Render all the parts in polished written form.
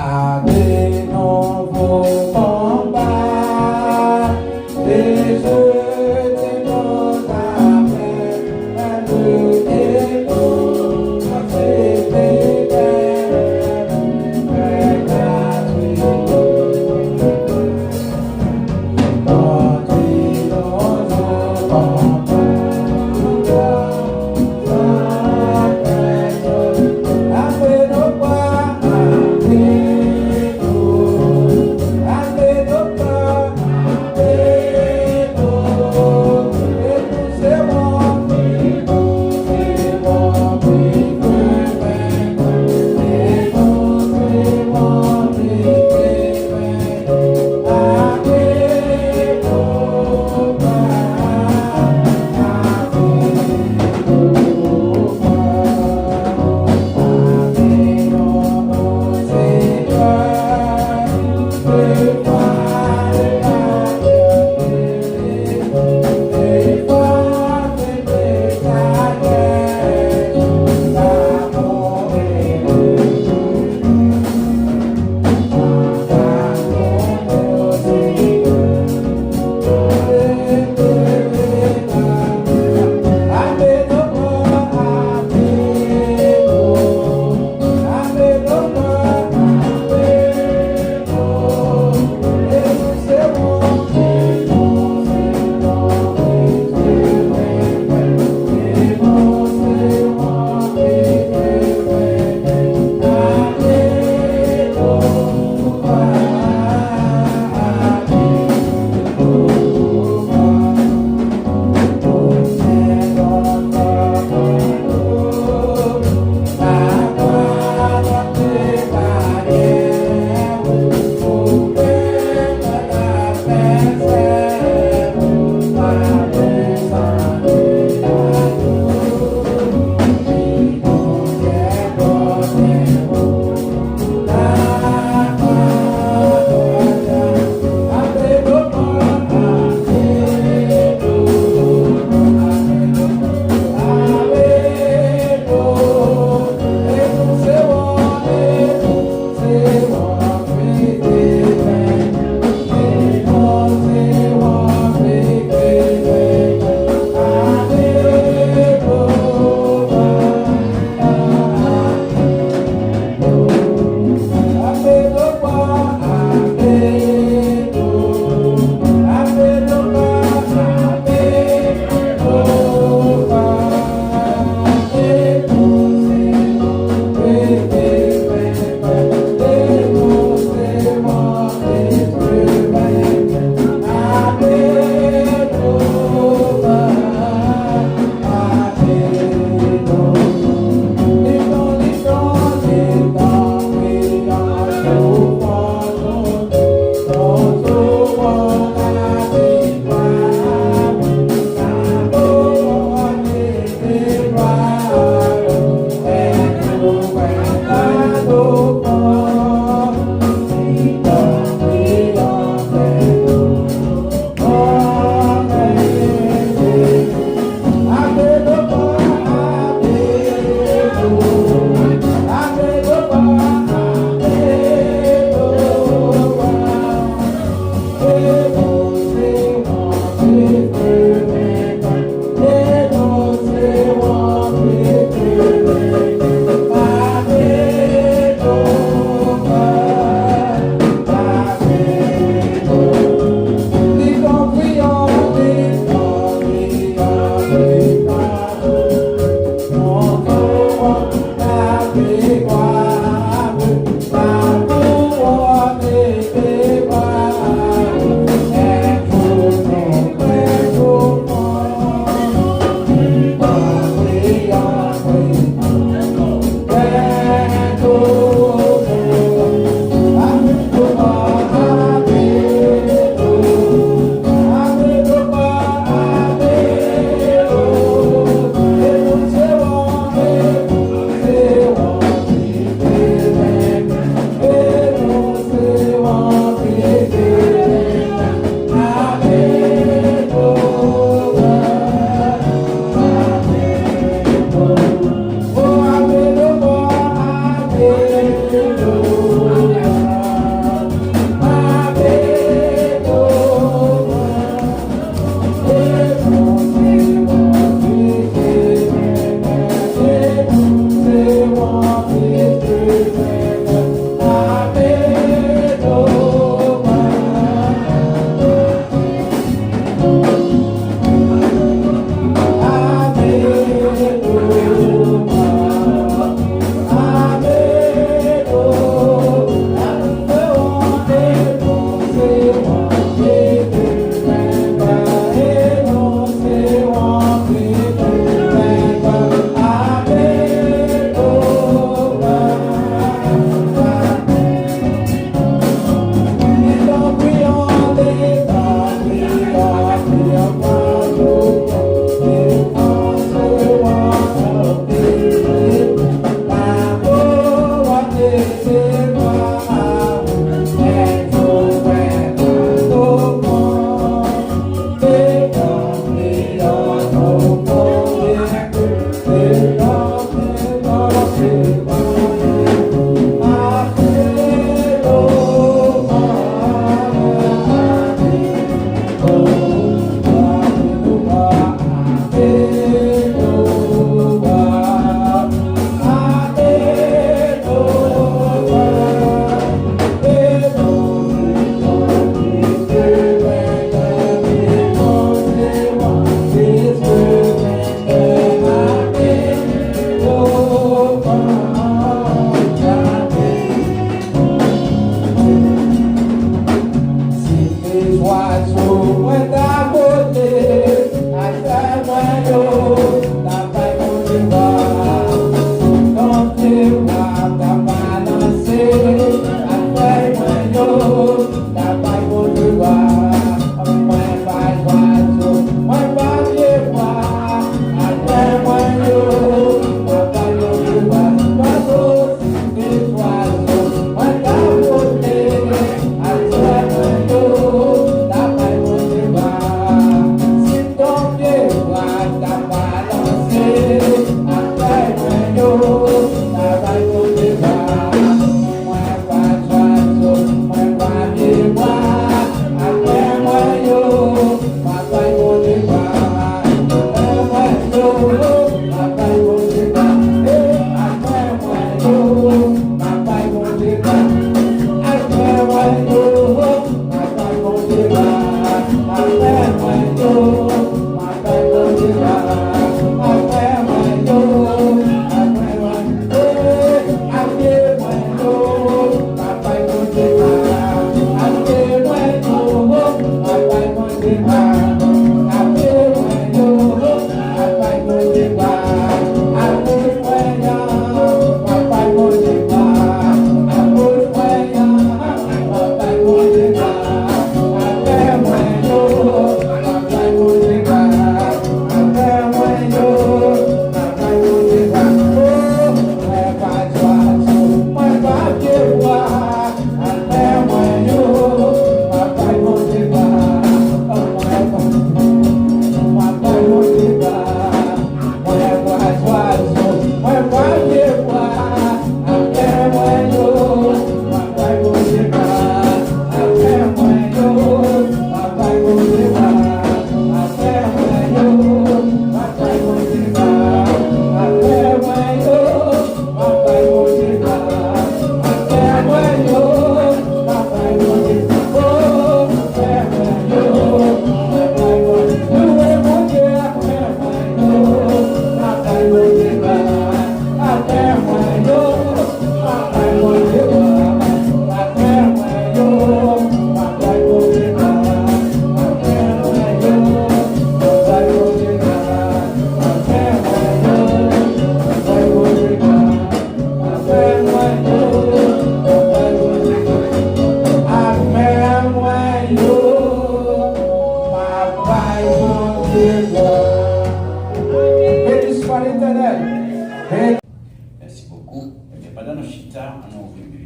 à des nouveaux combats, des jeux de nos armées, et nous, c'était très gratuit. Quand ils nous ont après nos pas,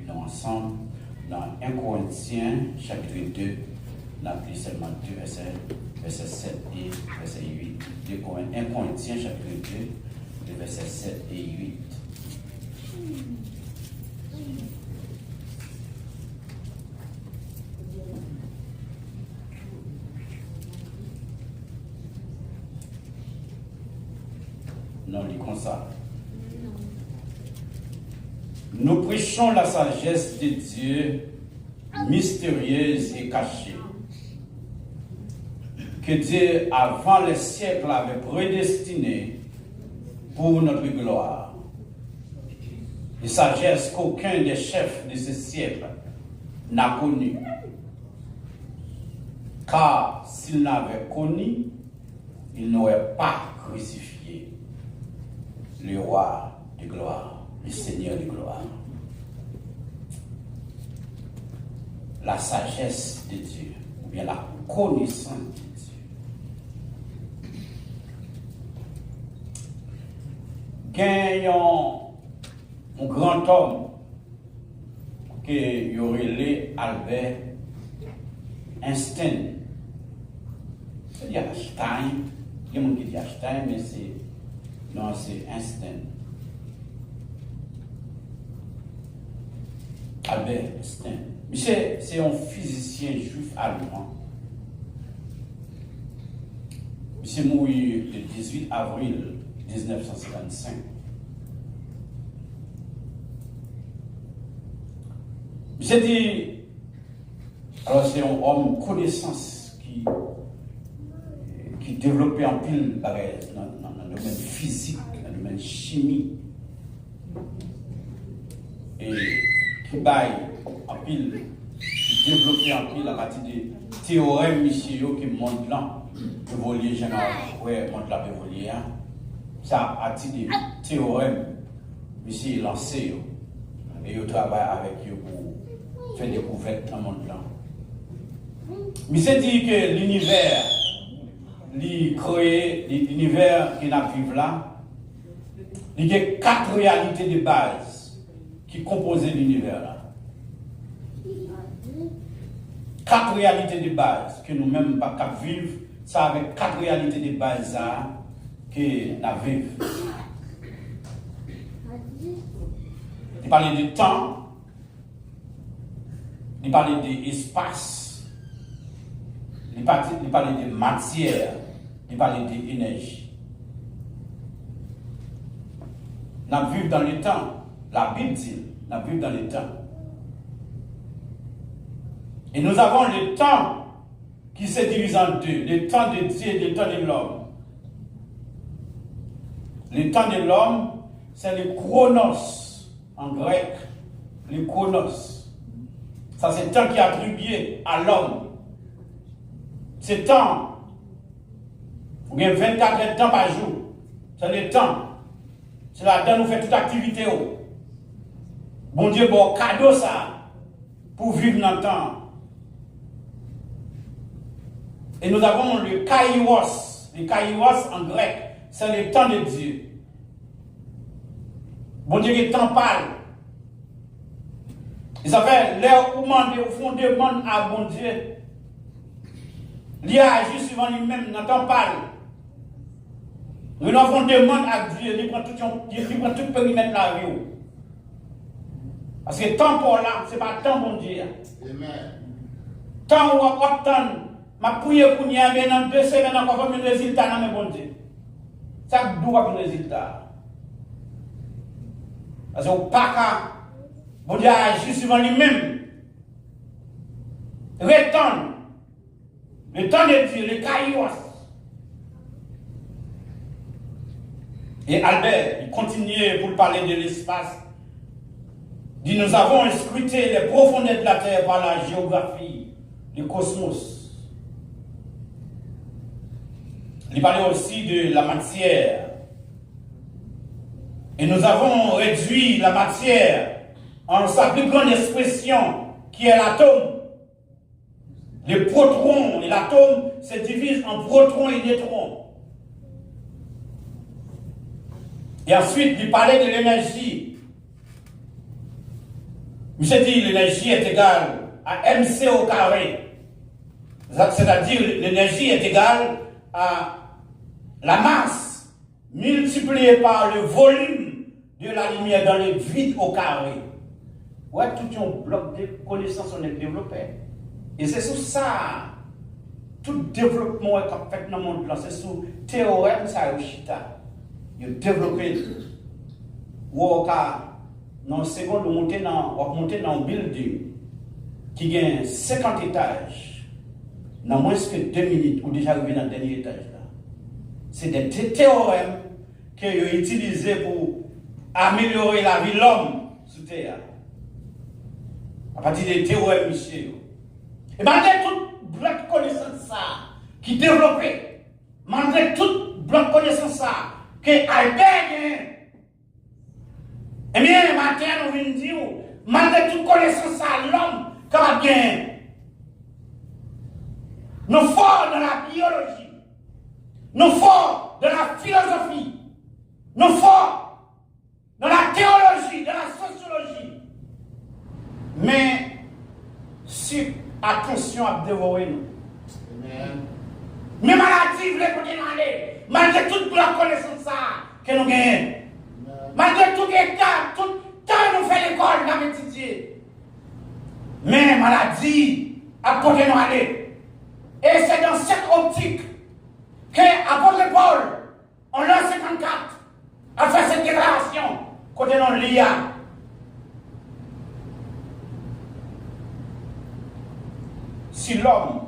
nous ensemble dans 1 Corinthiens chapitre 2, on a pris seulement 2 versets, verset 7 et verset 8. 1 Corinthiens chapitre 2, les versets 7 et 8. Non, lit comme ça. Nous prêchons la sagesse de Dieu mystérieuse et cachée, que Dieu, avant les siècles, avait prédestinée pour notre gloire. Et sagesse qu'aucun des chefs de ce siècle n'a connue. Car s'il n'avait connu, il n'aurait pas crucifié le roi de gloire, le Seigneur de gloire. La sagesse de Dieu, ou bien la connaissance de Dieu. Gagnons un grand homme qui y aurait les Albert Einstein. C'est-à-dire Einstein, il y a des gens qui disent Einstein, mais c'est Einstein. Albert Einstein. C'est un physicien juif allemand. Il est mort le 18 avril 1955. J'ai dit, alors c'est un homme connaissance qui développait en pile dans le domaine physique, dans le domaine chimie, et qui baille en pile, qui développait en pile à partir des théorèmes monsieur qui montrent là, le volier général, ouais, montre la volier, ça à partir des théorèmes monsieur lancé, et il travaille avec eux pour faire découverte dans le monde là. Mais c'est dit que l'univers, l'univers qui n'a vivre là, il y a 4 réalités de base qui composent l'univers là. 4 réalités de base que nous-mêmes pas qu'à vivre, ça avec 4 réalités de base là que nous vivons. Il parlait de temps, il parlait de espace, il parlait de matière, il parlait d'énergie. Nous vivons dans le temps. La Bible dit, nous vivons dans le temps. Et nous avons le temps qui se divise en deux, le temps de Dieu et le temps de l'homme. Le temps de l'homme, c'est le chronos, en grec, le chronos. Ça, c'est le temps qui est attribué à l'homme. Ce temps, vous avez 24 heures de temps par jour. C'est le temps. C'est là-dedans nous fait toute activité. Bon Dieu, bon cadeau ça, pour vivre dans le temps. Et nous avons le kairos. Le kairos en grec, c'est le temps de Dieu. Bon Dieu, le temps parle. Et ça fait l'air où au fond demande à bon Dieu. Il agit suivant lui-même, dans le temps parle. Nous avons demande à Dieu, il prend tout le périmètre de la vie. Parce que temps pour là, ce n'est pas temps bon Dieu. Amen. Temps où on attend, ma prière pour nous, mais dans 2 semaines, on va faire un résultat dans mes bon Dieu. Ça doit avoir un résultat. Parce que pas qu'à, bon Dieu agit suivant lui-même. Rétendre. Le temps de Dieu, le kairos. Et Albert, il continuait pour parler de l'espace. Il dit, nous avons scruté les profondeurs de la Terre par la géographie, le cosmos. Il parlait aussi de la matière. Et nous avons réduit la matière en sa plus grande expression, qui est l'atome. Le proton et l'atome se divisent en protons et neutrons. Et ensuite, il parlait de l'énergie. Monsieur dit l'énergie est égale à MC au carré. C'est-à-dire l'énergie est égale à la masse multipliée par le volume de la lumière dans le vide au carré. Ouais, tout un bloc de connaissances on est développé. Et c'est sur ça, tout développement est fait dans le monde, c'est sur théorème, ça est chita. Il a développé. Ou dans une seconde, on va monter dans un building qui a 50 étages. Dans moins que 2 minutes, ou déjà arrivé dans le dernier étage. C'est des théorèmes qu'ils ont utilisés pour améliorer la vie de l'homme sur Terre. À partir des théorèmes, monsieur. Et malgré tout bloc de connaissance ça, qui développé, malgré tout bloc de connaissance ça, que Albert, eh bien, matin, nous venons dire, malgré toute connaissance ça, l'homme, quand bien, nous forts dans la biologie, nous forts dans la philosophie, nous forts dans la théologie, dans la sociologie. Mais si attention à dévorer nous. Mais maladie, vous voulez continuer à aller, malgré toute la connaissance ça que nous gagnons, malgré tout état, tout temps nous fait l'école, nous avons étudié. Mais maladie, à continuer à aller. Et c'est dans cette optique qu'apôtre Paul, en l'an 54, a fait cette déclaration côté non l'IA. Si l'homme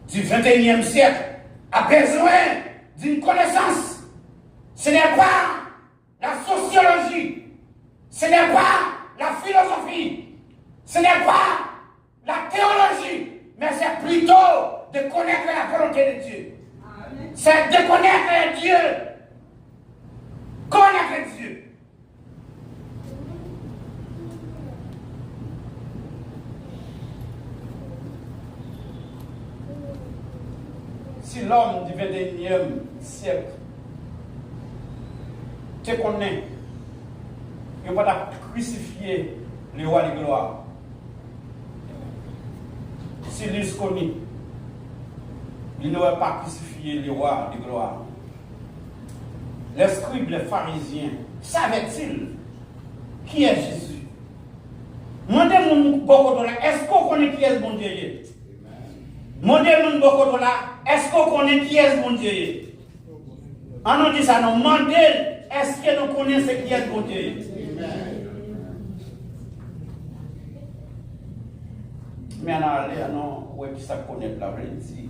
du 21e siècle a besoin d'une connaissance, ce n'est pas la sociologie, ce n'est pas la philosophie, ce n'est pas la théologie, mais c'est plutôt de connaître la volonté de Dieu. C'est de connaître Dieu. Connaître Dieu. Si l'homme du 21e siècle te connaît, il ne va pas crucifier le roi de gloire. Si lui se connaît, il n'aurait pas crucifié le roi de gloire. Les scribes, les pharisiens, savaient-ils qui est Jésus? Demandez-moi beaucoup de là, est-ce qu'on connaît qui est mon Dieu? Demandez-moi beaucoup de là, est-ce qu'on connaît qui est mon Dieu? On nous dit ça, nous demandez, est-ce que nous connaissons qui est mon Dieu? Mais on a allé, non, ouais, qui ça connaît la vraie dit.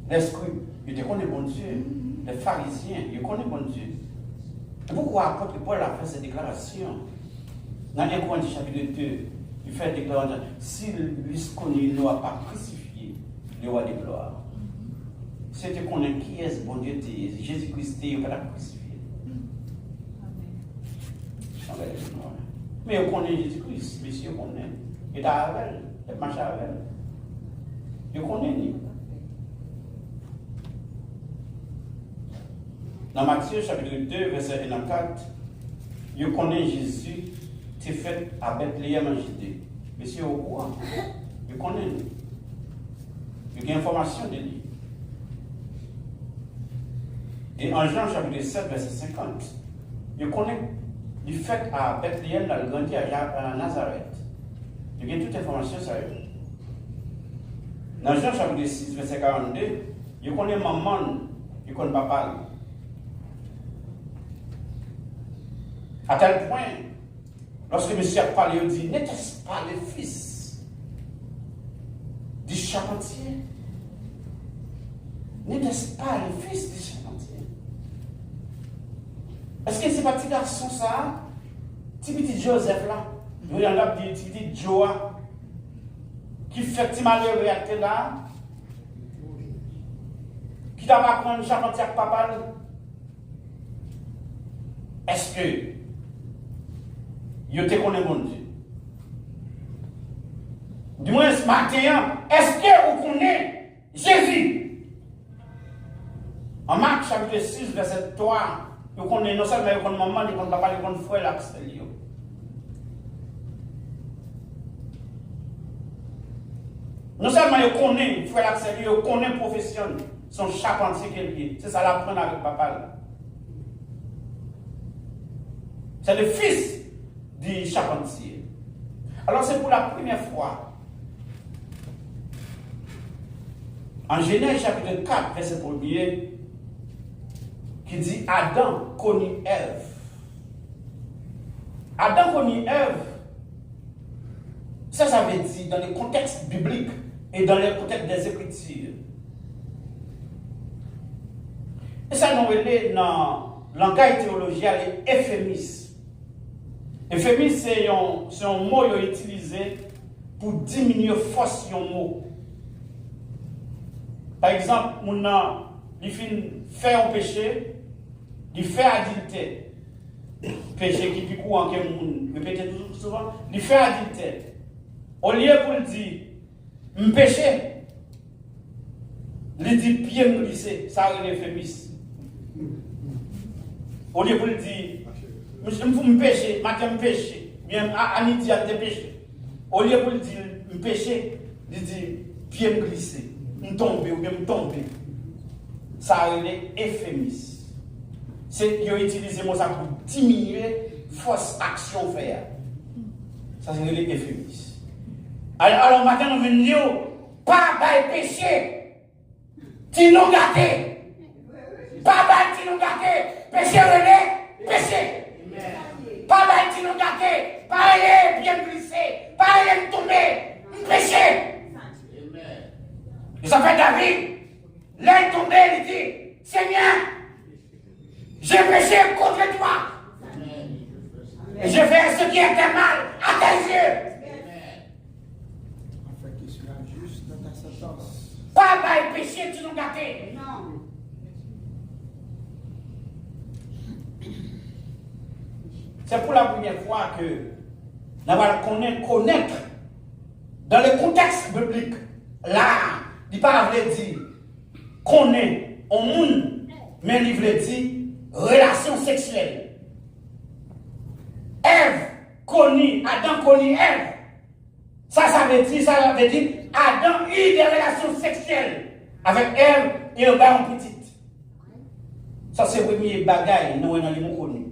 Les scribes, ils connaissent bon Dieu. Les pharisiens, ils connaissent bon Dieu. Et pourquoi apôtre Paul a fait cette déclaration? Dans 1 Corinthiens chapitre 2, il fait une déclaration. Si lui connaît, il n'aura pas crucifié le roi de gloire. C'est de connaître qui est ce bon Dieu, Jésus-Christ, il ne va pas crucifier. Mais on connaît Jésus-Christ, monsieur, on connaît. Il est avec elle, il marche avec elle. Il connaît. Dans Matthieu chapitre 2, verset 1 à 4, je connais Jésus, c'est fait à Bethléem en Judée. Monsieur au courant, je connais. Il y a information de lui. Et en Jean chapitre 7, verset 50, je connais du fait à Bethléem, il a grandi à Nazareth. Il y a toute information sur lui. Dans Jean chapitre 6, verset 42, je connais maman, je connais papa. À tel point, lorsque M. a parlé, il dit, n'était-ce pas le fils du charpentier? N'était-ce pas le fils du charpentier? Est-ce que c'est pas petit garçon ça? Petit Joseph là? Il y en a petit Joa qui fait petit malheur réacté là? Qui t'a pas prendre charpentier avec papa? Est-ce que je te connais mon Dieu? Du moins ce matin, est-ce que vous connaissez Jésus? En Marc chapitre 6, verset 3, vous connaissez non seulement vous connaissez maman, vous connaissez papa, vous connaissez frère, là, Non seulement il connaît, il faut l'accès, il connaît profession, son charpentier qui est lié. C'est ça l'apprendre avec papa. C'est le fils du charpentier. Alors c'est pour la première fois. En Genèse chapitre 4, verset 1er, qui dit Adam connut Ève. Adam connut Ève. Ça veut dire dans le contexte biblique et dans le contexte des Écritures. Et ça nous relève dans le langage théologien, euphémisme. Euphémisme, c'est un mot utilisé pour diminuer force d'un mot. Par exemple, il fait un péché, il fait adultère. Péché qui pique en quel monde, répétez toujours souvent, il fait adultère. Au lieu pour le dire, je péché, il dit pied me glisser, ça est euphémisme. Au lieu pour le dire, je me péché, je péché, bien à midi à te péché. Au lieu pour le dire, je péché, il dit pied me glisser, me tomber ou bien me tomber. Ça est euphémisme. C'est qu'ils ont utilisé ça pour diminuer force action faire. Ça c'est les euphémisme. Alors maintenant nous venons dire, pas de péché, tu nous gâté. Pas de tu nous gâté, péché relais, péché. Pas de tu nous gâté, pas aller bien glissé, pas aller tomber, péché. Et ça fait David, là il tombé, il dit, Seigneur, j'ai péché contre toi. Et je fais ce qui était mal à tes yeux. Pas de péché, tu nous gâtés. Non. C'est pour la première fois que nous allons connaître dans le contexte biblique. Là, il ne pas dire connaître au monde, mais il veut dire relation sexuelle. Ève connut, Adam connut Ève. Ça veut dire Adam eut des relations sexuelles avec Ève et un baron petite. Ça c'est le premier bagaille nous avons connu.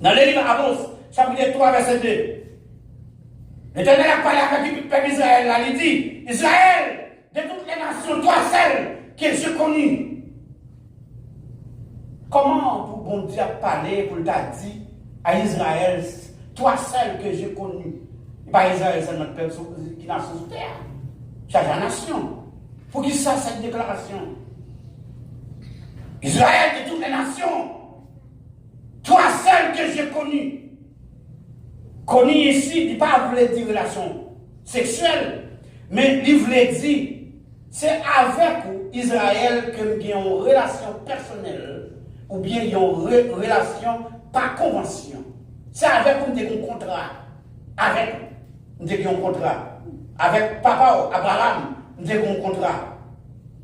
Dans le livre Amos, chapitre 3, verset 2, l'Éternel a parlé avec le peuple d'Israël. Il dit, Israël, de toutes les nations, toi seul, que je connu. Comment pour bon Dieu parler, pour t'a dit à Israël, toi seul que j'ai connu? Pas Israël, c'est notre peuple qui nation sous terre. Chaque nation. Pour qu'il sache cette déclaration. Israël de toutes les nations. Toi seul que j'ai connu. Connu ici, il ne pas voulu dire relation sexuelle, mais il voulait dire, c'est avec Israël que nous avons une relation personnelle, ou bien une relation par convention. C'est avec nous avons un contrat. Avec nous avons un contrat. Avec papa Abraham, nous avons un contrat.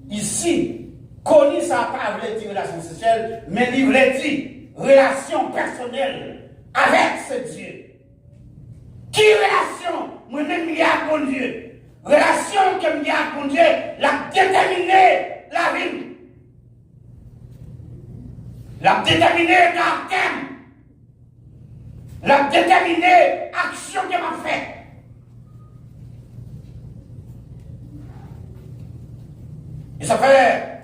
Ici, connu ça n'a pas voulu dire relation sexuelle, mais il voulait dire relation personnelle avec ce Dieu. Qui relation? Moi-même, il y a mon Dieu. Relation que il y a mon Dieu, l'a déterminé la vie. L'a déterminé caractère. L'a déterminé action que m'a fait. Et ça fait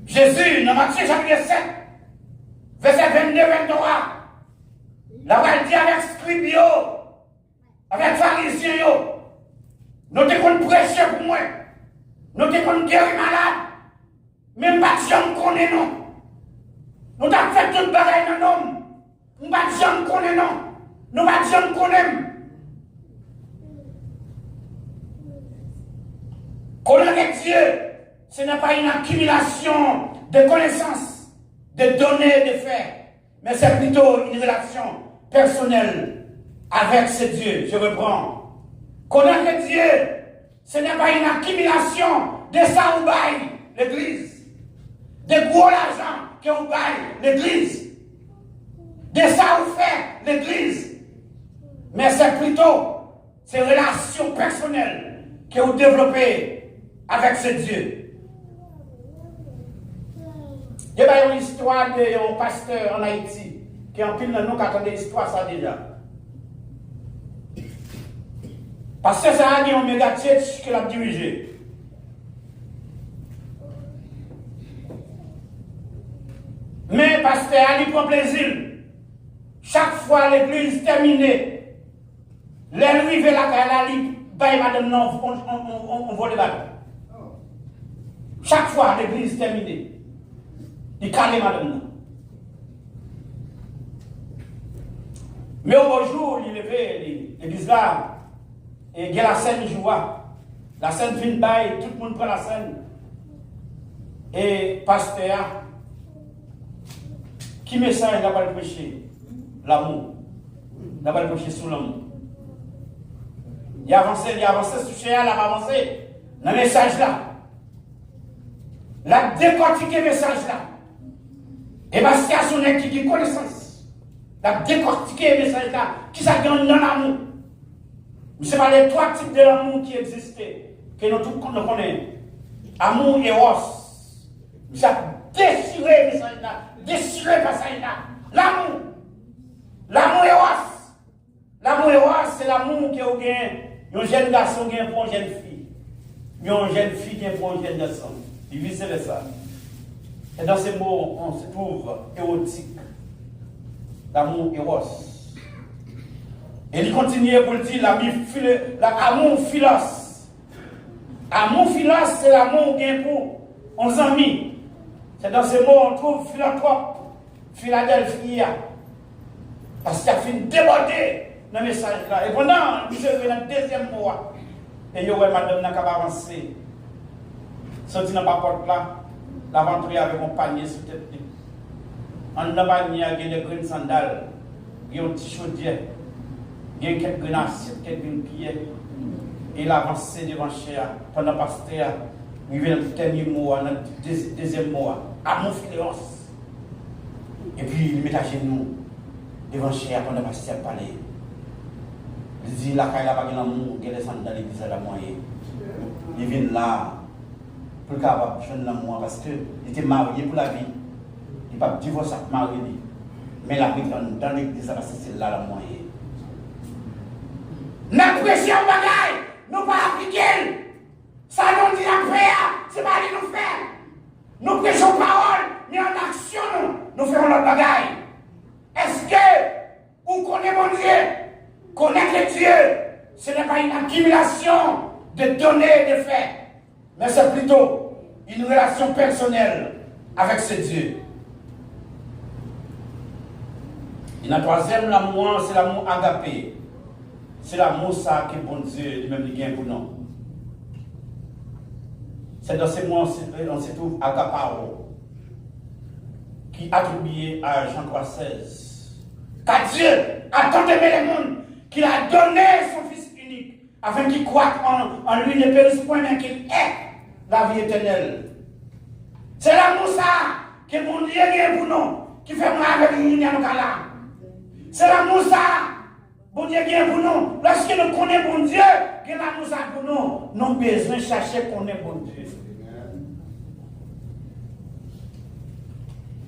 Jésus, dans Matthieu chapitre 7, verset 22-23, là où elle dit avec scribes, avec pharisiens, nous te qu'on prêcher pour moi, nous te qu'on guérir malade, même pas de gens connaît non. Nous t'avons fait tout bagaille dans l'homme, nous pas de gens connaît non, nous pas de gens connaît. Connaître Dieu, ce n'est pas une accumulation de connaissances, de données, de faits, mais c'est plutôt une relation personnelle avec ce Dieu. Je reprends. Connaître Dieu, ce n'est pas une accumulation de ça ou bail l'église, de gros l'argent que vous baille l'église, de ça ou fait l'église, mais c'est plutôt ces relations personnelles que vous développez avec ce Dieu. Il y a une histoire d'un pasteur en Haïti qui est en pile dans nous qui attendait l'histoire ça déjà. Parce que ça a dit un méga church qu'il a dirigé. Mais pasteur Ali prend plaisir. Chaque fois l'église terminée, l'arrivée là, elle a dit, bah, madame, non, on va débattre. Chaque fois l'église terminée, il calme madame. Non. Mais au beau jour, il levé l'église là, et il y a la scène joie. La scène fin bail, tout le monde prend la scène. Et pasteur, qui message n'a pas le prêcher? L'amour. N'a pas le prêcher sous l'amour. Il a avancé sur Chéa, il a avancé dans le message là. Il a décortiqué le message là. Et parce qu'il y a son équipe qui connaissance. Il a décortiqué le message là. Qui ça gagne dans l'amour? Ce n'est pas les trois types de l'amour qui existent, que nous tous connaissons. Amour et os. Il a déchiré le message là. Déchiré le passage là. L'amour. L'amour et os. L'amour et os, c'est l'amour que vous gagnez. Un jeune garçon gagne pour une jeune fille. Mais une jeune fille gagne pour un jeune garçon. Et vice-versa. Et dans ces mots, on se trouve érotique. L'amour éros. Et il continue pour le dire l'amour philos. Amour philos, c'est l'amour gagne pour 11 amis. C'est dans ces mots on trouve philanthrope, Philadelphie. Parce qu'il a fait déborder dans le message là. Et pendant, je vais dans le deuxième mois. Et yo, madame n'a qu'à avancer. Sorti dans la porte là, l'aventure avec un panier sur tête. En le panier, il y a des graines sandales, il y a un petit chaudier, il y a quelques graines assiettes, quelques graines pieds. Et il avance devant Chéa. Pendant pasteur, il vient dans le dernier mois, dans le deuxième mois, à mon philéos. Et puis il met à genoux devant Chéa pendant pasteur parler. Il dit la caille là pas l'amour, il descend dans l'église à la moyenne. Il vient là pour capable de l'amour parce qu'il était marié pour la vie. Il n'a pas divorcé avec marié. Mais la vie dans l'église parce que c'est là la moyenne. Nous prêchons en bagaille, nous pas appliquer. Ça nous dit la prière, c'est pas de nous faire. Nous prêchons parole, mais en action nous faisons notre bagaille. Est-ce que vous connaissez mon Dieu? Connaître Dieu, ce n'est pas une accumulation de données et de faits, mais c'est plutôt une relation personnelle avec ce Dieu. Et la troisième, l'amour, c'est l'amour agapé. C'est l'amour ça que bon Dieu lui-même lui gagne pour nous. C'est dans ces mots on se trouve agapao, qui est attribué à Jean 3,16. Car Dieu a tant aimé le monde qu'il a donné son Fils unique, afin qu'il croie en lui ne périsse point, mais qu'il ait la vie éternelle. C'est l'amour ça que mon Dieu vient pour nous, qui fait mal avec nous, c'est l'amour ça, bon Dieu vient pour nous. Lorsque nous connaissons bon Dieu, que l'amour ça pour nous, nous avons besoin de chercher qu'on connaître bon Dieu.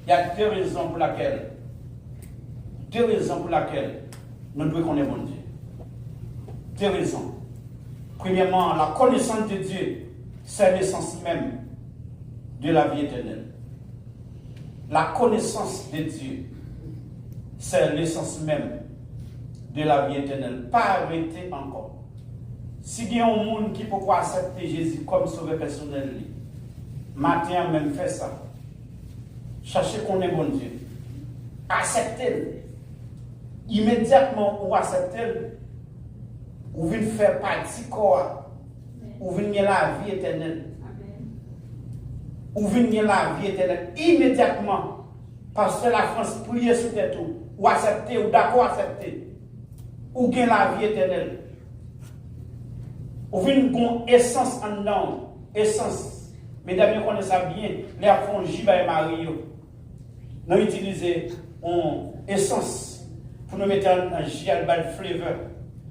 Il y a deux raisons pour lesquelles nous devons connaître bon Dieu. Deux raisons. Premièrement, la connaissance de Dieu, c'est l'essence même de la vie éternelle. La connaissance de Dieu, c'est l'essence même de la vie éternelle. Pas arrêter encore. Si il y a un monde qui peut accepter Jésus comme sauveur personnel, matin même fait ça. Cherchez qu'on est bon Dieu. Acceptez-le. Immédiatement, vous acceptez-le. Vous venez faire partie corps. Vous venez la vie éternelle. Vous venez la vie éternelle immédiatement. Parce que la France prie sur tes tout. Ou accepter, ou d'accord accepter. Ou gagne la vie éternelle. Vous venez une essence en dedans. Essence. Mesdames, vous connaissez ça bien. Les font Jiba et Mario. Nous utilisons une essence pour nous mettre un gialbal flavor.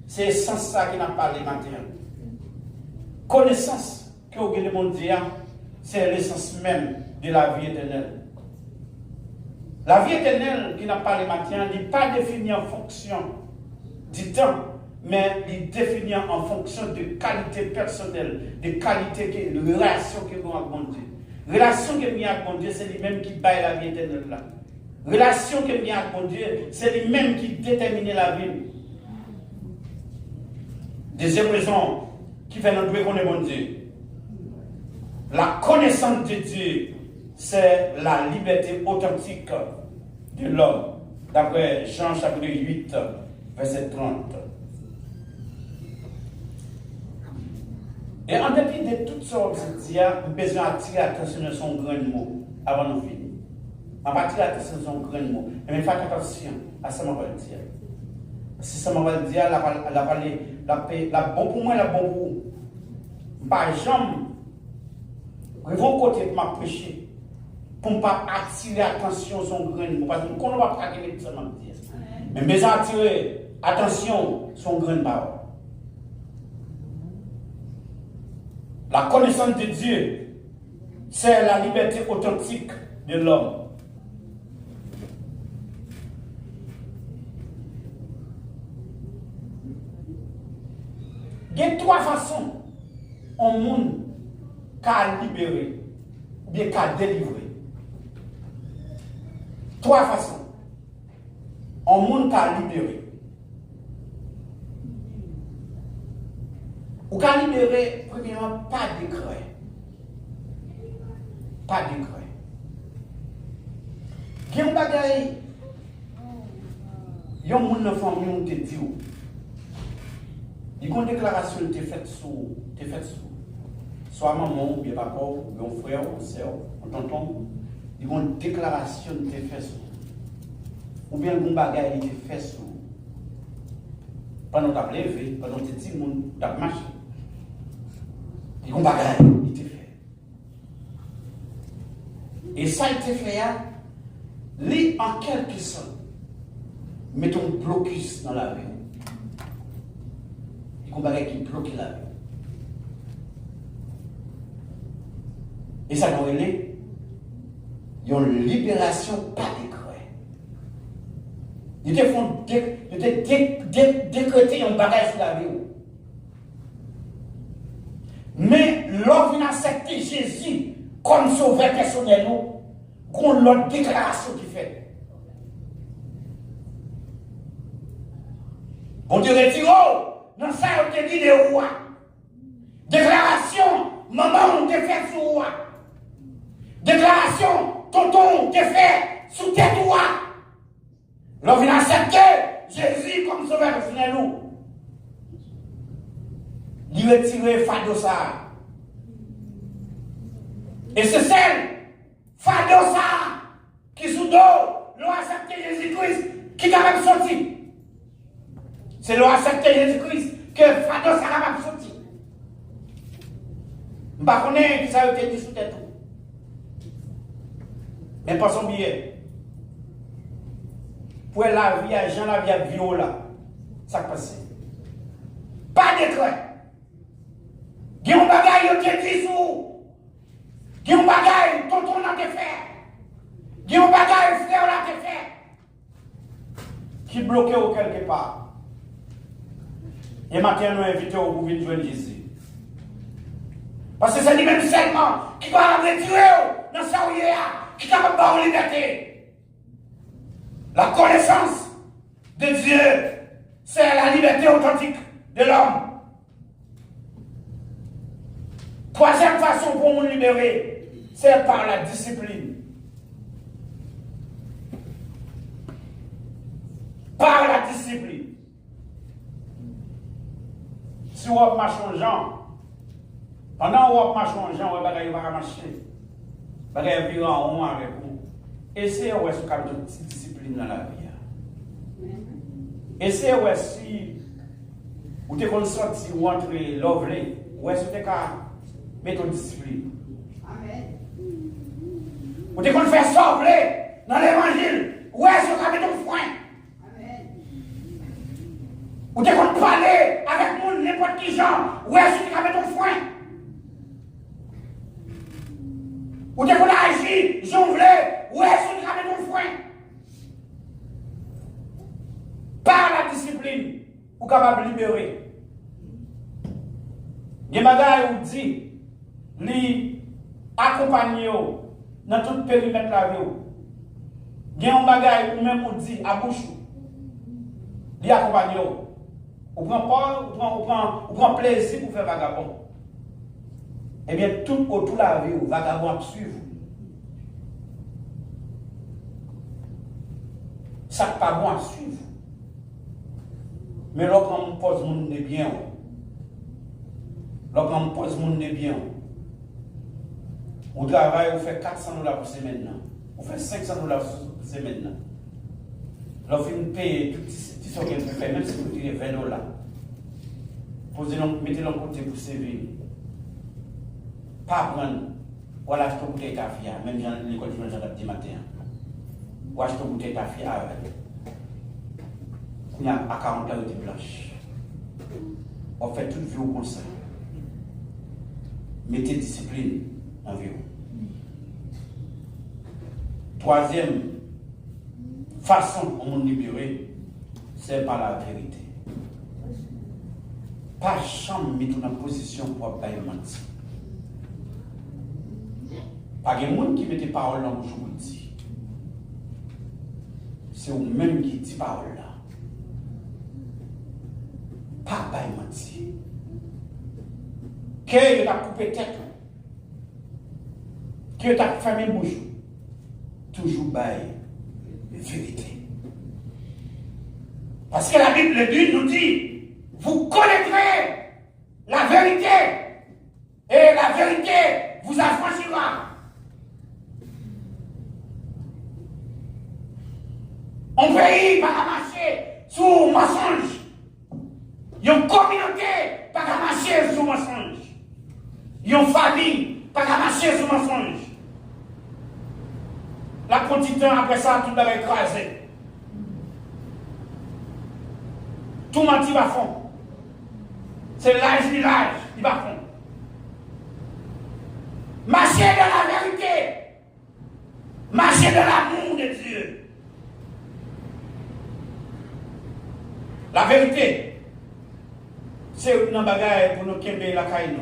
C'est essence ça qui n'a pas parlé maintenant. connaissance que vous avez demandé, c'est l'essence même de la vie éternelle. La vie éternelle qui n'a pas les matin, n'est pas définie en fonction du temps, mais il est définie en fonction de qualité personnelle, de qualité, de relation que nous avons avec Dieu. Relation que nous avons avec Dieu, c'est lui-même qui baille la vie éternelle là. Relation que nous avons avec Dieu, c'est lui-même qui détermine la vie. Deuxième raison qui fait notre qu'on est bon Dieu. La connaissance de Dieu, c'est la liberté authentique de l'homme. D'après Jean chapitre 8, verset 30. Et en dépit de toutes sortes de dire, nous besoin d'attirer l'attention de son grand mot avant de finir. On va attirer l'attention de son grand mot. Mais faites attention à ce que je vais dire. Si ça m'a dit, la bon pour moi, la bon pour vous. Par exemple, ils vont côté de ma prêcher pour ne pas attirer l'attention de son grand mot. Parce que nous ne va pas dire ça, mais besoin attirer attention son grand parole. La connaissance de Dieu, c'est la liberté authentique de l'homme. Il y a trois façons au monde qu'à libérer ou bien qu'à délivrer. Trois façons au monde qu'à libérer. Ou qu'à libérer, premièrement, pas de décret. Pas de décret. Il y a un bagage, il y a un monde dans la famille qui te dit. Il y a une déclaration qui est faite sur soit maman, ou bien papa, ou bien frère, ou soeur, ou tonton. Il y a une déclaration qui est faite sur. Ou bien un bagage qui est fait sur. Pendant que tu as levé, pendant que tu as marché. Il y a un bagage qui est fait. Et ça a été fait, lit en quelque sorte, mettons un blocus dans la vie. Il y a un bagage qui bloque la vie. Et ça nous relève, il y a une libération par décret. Ils te décréter un bagage sur la vie. Mais l'homme vient accepter Jésus comme sauveur personnel, qu'on l'autre déclaration qui fait. Bon Dieu retire, dans ça, on te dit de roi. Déclaration, maman, on te fait sur roi. Déclaration, tonton, on te fait sous tes roi. L'homme vient accepter Jésus comme sauveur personnel. Il retire Fadosa. Et c'est celle, Fadosa, qui sous dos, l'ont accepté Jésus-Christ, qui t'a même sorti. C'est l'ont accepté Jésus-Christ que Fadosa a même sorti. Je ne sais pas qui ça a été dit sous tête. Mais pas son billet. Pour la vie, Jean la vie à viola. Ça passe. Pas de décret. Il y a un bagage qui est dit sous. Il y a un bagage tonton n'a te fait. Il y a un bagage frère n'a te fait. Qui bloqué au quelque part. Et maintenant, nous invitons au venir jouer Jésus. Parce que c'est lui-même seulement qui va retirer dans sa vie, qui va avoir la liberté. La connaissance de Dieu, c'est la liberté authentique de l'homme. Troisième façon pour nous libérer, c'est par la discipline. Par la discipline. Si on marche en gens, pendant qu'on marche en gens, on va marcher. On va vivre en rond avec vous. Essayez de voir si vous avez une petite discipline dans la vie. Essayez de voir si vous avez sorti ou entrer l'ovre, ou est-ce que vous avez mettre une discipline. Amen. Vous avez fait sauver dans l'évangile, ou est-ce que vous avez mettre un frein. Amen. Vous avez parlé avec nous n'importe qui genre, ou est-ce que vous avez mettre un frein. Ou te qu'on agit, j'en voulais, ou est-ce que tu as ton frein? Par la discipline, ou capable de libérer. Il y a des bagages qui dit, li accompagner dans tout périmètre la vie. Il y a un bagage ou même on dit à bouche, li accompagner. On prend plaisir pour faire vagabond. Eh bien, tout autour de la vie, vagabond à suivre. Ça n'est pas bon à suivre. Mais lorsqu'on me pose mon nez bien, lorsqu'on me pose mon nez bien, on travaille, on fait $400 par semaine, on fait $500 par semaine. Lorsqu'on paye tout ce qu'on fait, même si vous tirez $20, mettez-le côté pour servir. Pas prendre, ou acheter une bouteille de café, même dans l'école de jean matin, ou acheter une bouteille de café avec. Il y a à 40 ans de blanche. On fait toute vie comme ça. Mettez discipline en vie. Troisième façon de nous libérer, c'est par la vérité. Pas jamais mettre dans position pour pas mentir. Pas de monde qui met des paroles dans le bouche pour dire. C'est vous-même qui dit parole là. Pas bail mentir. Que tu as coupé tête, que tu as fermé bouche, toujours bail vérité. Parce que la Bible nous dit, vous connaîtrez la vérité et la vérité vous affranchira. On pays pas marcher sous mensonge. Une communauté pas marcher sous mensonge. Une famille pas marcher sous mensonge. La quantité après ça, tout va écraser. Tout menti va fond. C'est l'âge village, il va fond. Marcher dans la vérité. Marcher dans l'amour de Dieu. La vérité, c'est une bagaille pour nous qu'aimer la caille.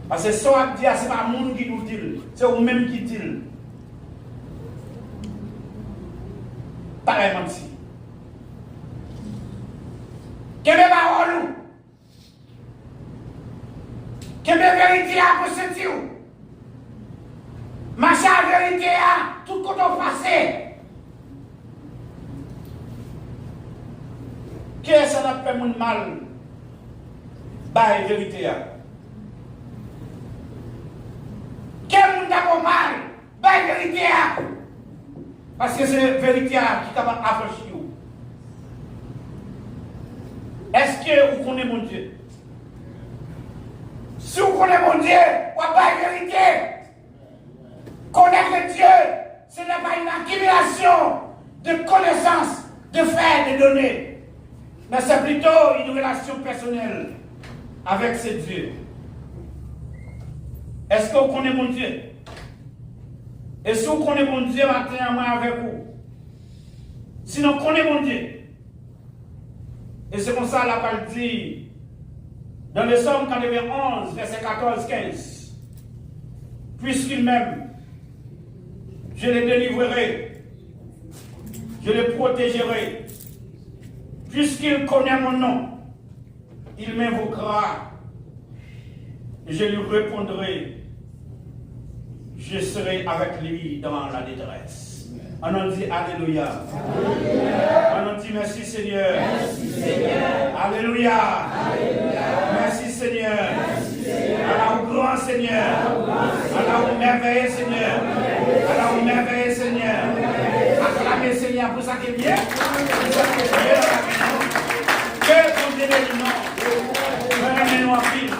Parce que ça, ce n'est pas le monde qui nous dit, c'est vous-même qui dit. Pareillement si. Quelle est la parole? Quelle est la vérité à vous sentir? Marcher à la vérité à tout ce qu'on passé. Qu'est-ce que ça fait mon mal? Bah, la vérité. Quel monde a mal? Bah, la vérité. Parce que c'est la vérité qui est capable d'affranchir. Est-ce que vous connaissez mon Dieu? Si vous connaissez mon Dieu, vous avez la vérité. Connaître Dieu, ce n'est pas une accumulation de connaissances, de faits, de données. Mais c'est plutôt une relation personnelle avec ce Dieu. Est-ce que vous connaissez mon Dieu? Et si vous connaissez mon Dieu, matin, moi avec vous. Sinon, vous connaissez mon Dieu. Et c'est comme ça la parole dit dans le Psaume 91, verset 14-15. Puisqu'il m'aime, je le délivrerai, je le protégerai. Puisqu'il connaît mon nom, il m'invoquera, je lui répondrai, je serai avec lui dans la détresse. On en dit Alléluia. On en dit merci Seigneur. Merci Seigneur. Alléluia. Alléluia. Merci Seigneur. Merci Seigneur. Alors grand Seigneur. Alors merveilleux Seigneur. Alors merveilleux Seigneur. Acclamez Seigneur pour ça qui est bien. Que ton Dieu est le nom. Venez-nous en pile.